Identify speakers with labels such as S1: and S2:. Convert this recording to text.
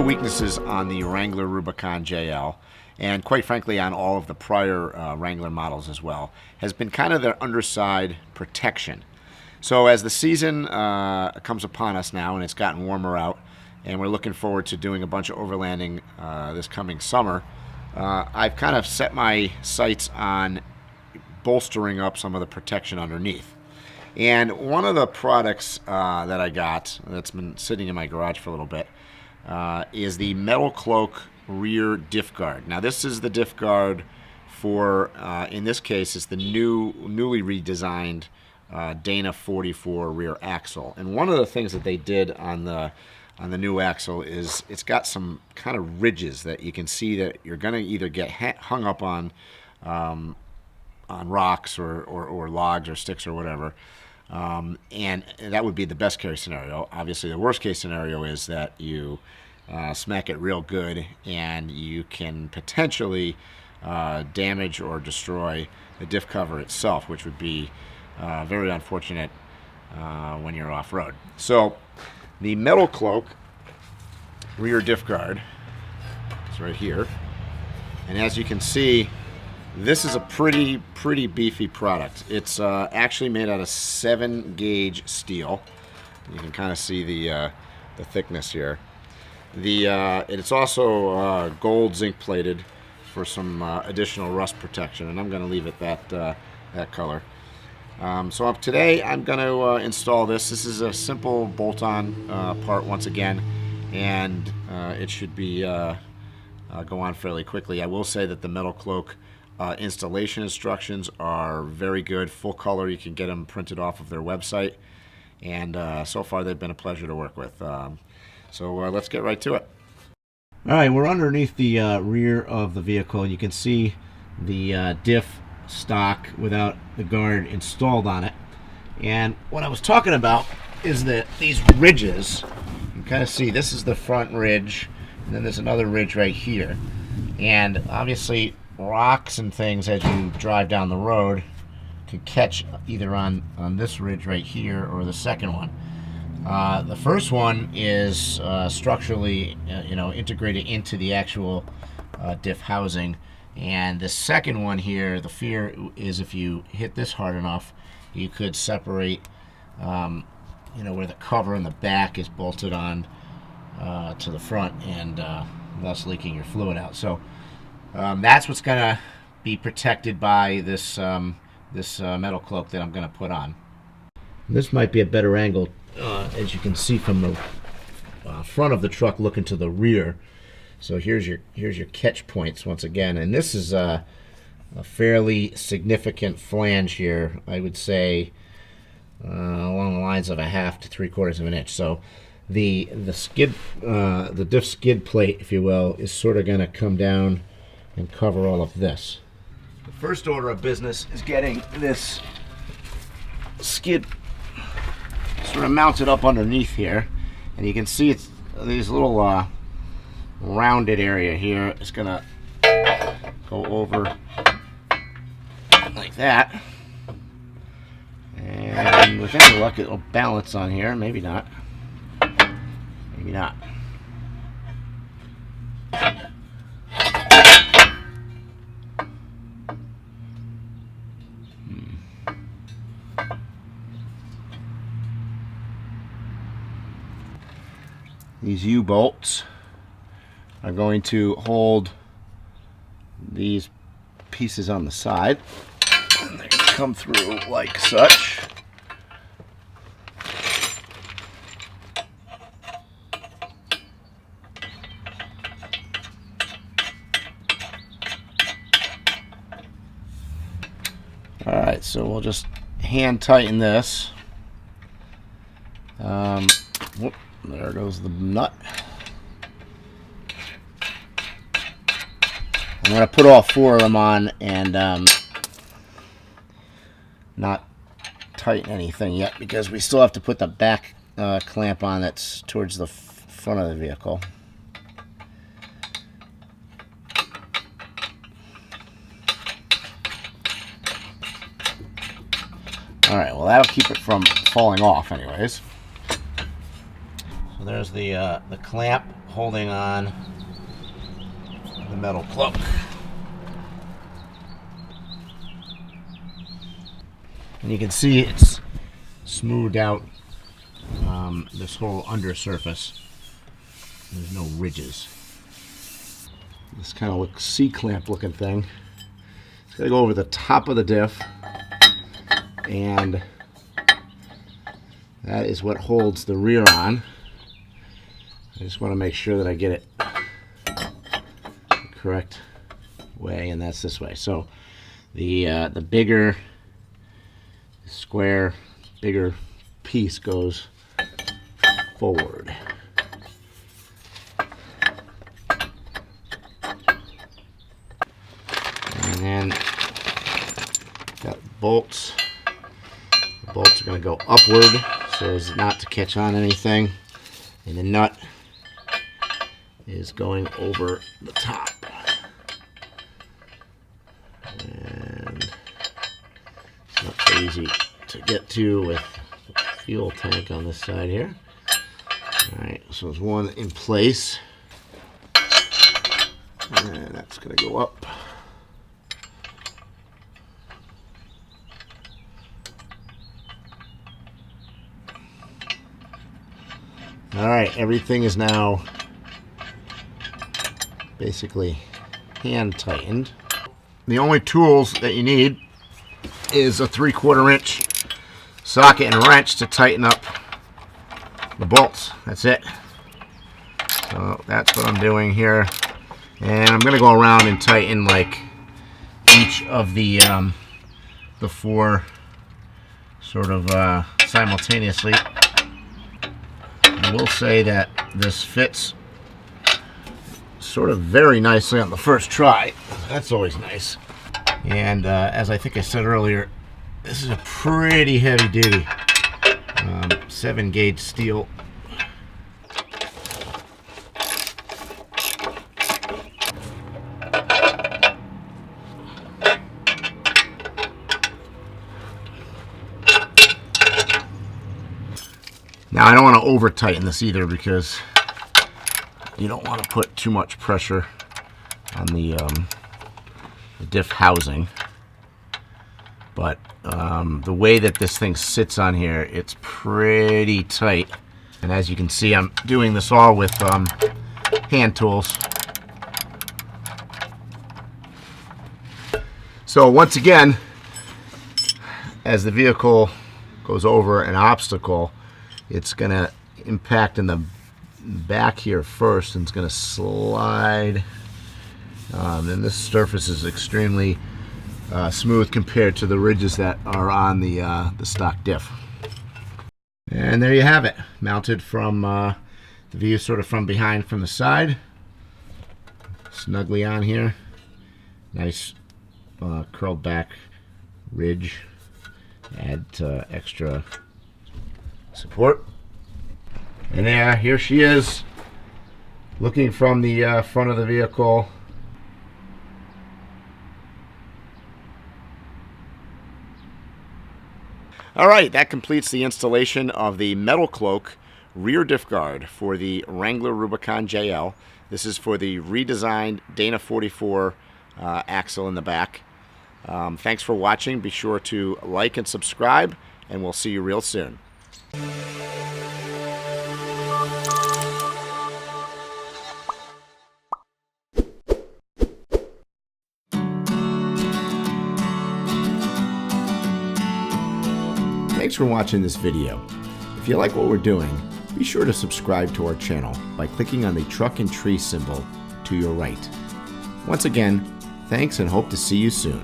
S1: weaknesses on the Wrangler Rubicon JL, and quite frankly on all of the prior Wrangler models as well, has been kind of their underside protection. So as the season comes upon us now and it's gotten warmer out, and we're looking forward to doing a bunch of overlanding this coming summer, I've kind of set my sights on bolstering up some of the protection underneath. And one of the products that I got that's been sitting in my garage for a little bit is the MetalCloak rear diff guard. Now this is the diff guard for, in this case, it's the newly redesigned Dana 44 rear axle. And one of the things that they did on the new axle is it's got some kind of ridges that you can see that you're going to either get hung up on rocks or logs or sticks or whatever. And that would be the best case scenario. Obviously, the worst case scenario is that you smack it real good and you can potentially damage or destroy the diff cover itself, which would be very unfortunate when you're off-road. So the MetalCloak rear diff guard is right here, and as you can see, this is a pretty beefy product. It's actually made out of 7-gauge steel. You can kind of see the thickness here. It's also gold zinc plated for some additional rust protection, and I'm going to leave it that color. So today I'm going to install this. This is a simple bolt-on part once again, and it should be go on fairly quickly. I will say that the MetalCloak installation instructions are very good, full color. You can get them printed off of their website, and so far they've been a pleasure to work with. So let's get right to it. All right, we're underneath the rear of the vehicle. You can see the diff stock without the guard installed on it. And what I was talking about is that these ridges, you can kind of see this is the front ridge, and then there's another ridge right here. And obviously rocks and things as you drive down the road could catch either on this ridge right here or the second one. The first one is structurally integrated into the actual diff housing, and the second one here, the fear is if you hit this hard enough, you could separate where the cover in the back is bolted on to the front, and thus leaking your fluid out. So that's what's going to be protected by this MetalCloak that I'm going to put on. This might be a better angle, as you can see from the front of the truck looking to the rear. So here's your catch points once again, and this is a fairly significant flange here. I would say along the lines of a 1/2 to 3/4 of an inch. So the diff skid plate, if you will, is sort of going to come down and cover all of this. The first order of business is getting this skid sort of mounted up underneath here, and you can see it's these little rounded area here is going to go over like that, and with any luck it'll balance on here. Maybe not, maybe not. These U-bolts are going to hold these pieces on the side, and they're going to come through like such. Alright, so we'll just hand tighten this. Whoop. There goes the nut. I'm going to put all 4 of them on and not tighten anything yet, because we still have to put the back clamp on that's towards the front of the vehicle. Alright, well that'll keep it from falling off anyways. So there's the clamp holding on the metal cloak. And you can see it's smoothed out this whole undersurface. There's no ridges. This kind of looks C-clamp looking thing. It's going to go over the top of the diff, and that is what holds the rear on. I just want to make sure that I get it the correct way, and that's this way. So the bigger square, bigger piece goes forward. And then got bolts. The bolts are going to go upward so as not to catch on anything. And the nut is going over the top. And it's not so easy to get to with the fuel tank on this side here. Alright, so there's one in place. And that's going to go up. Alright, everything is now basically hand tightened. The only tools that you need is a 3/4 inch socket and wrench to tighten up the bolts. That's it. So that's what I'm doing here. And I'm going to go around and tighten like each of the four sort of simultaneously. I will say that this fits sort of very nicely on the first try. That's always nice. And as I think I said earlier, this is a pretty heavy duty 7-gauge steel. Now I don't want to over tighten this either because you don't want to put too much pressure on the diff housing. But the way that this thing sits on here, it's pretty tight. And as you can see, I'm doing this all with hand tools. So once again, as the vehicle goes over an obstacle, it's going to impact in the back here first, and it's going to slide. And this surface is extremely smooth compared to the ridges that are on the stock diff. And there you have it, mounted from the view sort of from behind, from the side, snugly on here. Nice curled back ridge, add extra support. And there, here she is, looking from the front of the vehicle. Alright, that completes the installation of the MetalCloak rear diff guard for the Wrangler Rubicon JL. This is for the redesigned Dana 44 axle in the back. Thanks for watching. Be sure to like and subscribe, and we'll see you real soon. Thanks for watching this video. If you like what we're doing, be sure to subscribe to our channel by clicking on the truck and tree symbol to your right. Once again, thanks and hope to see you soon.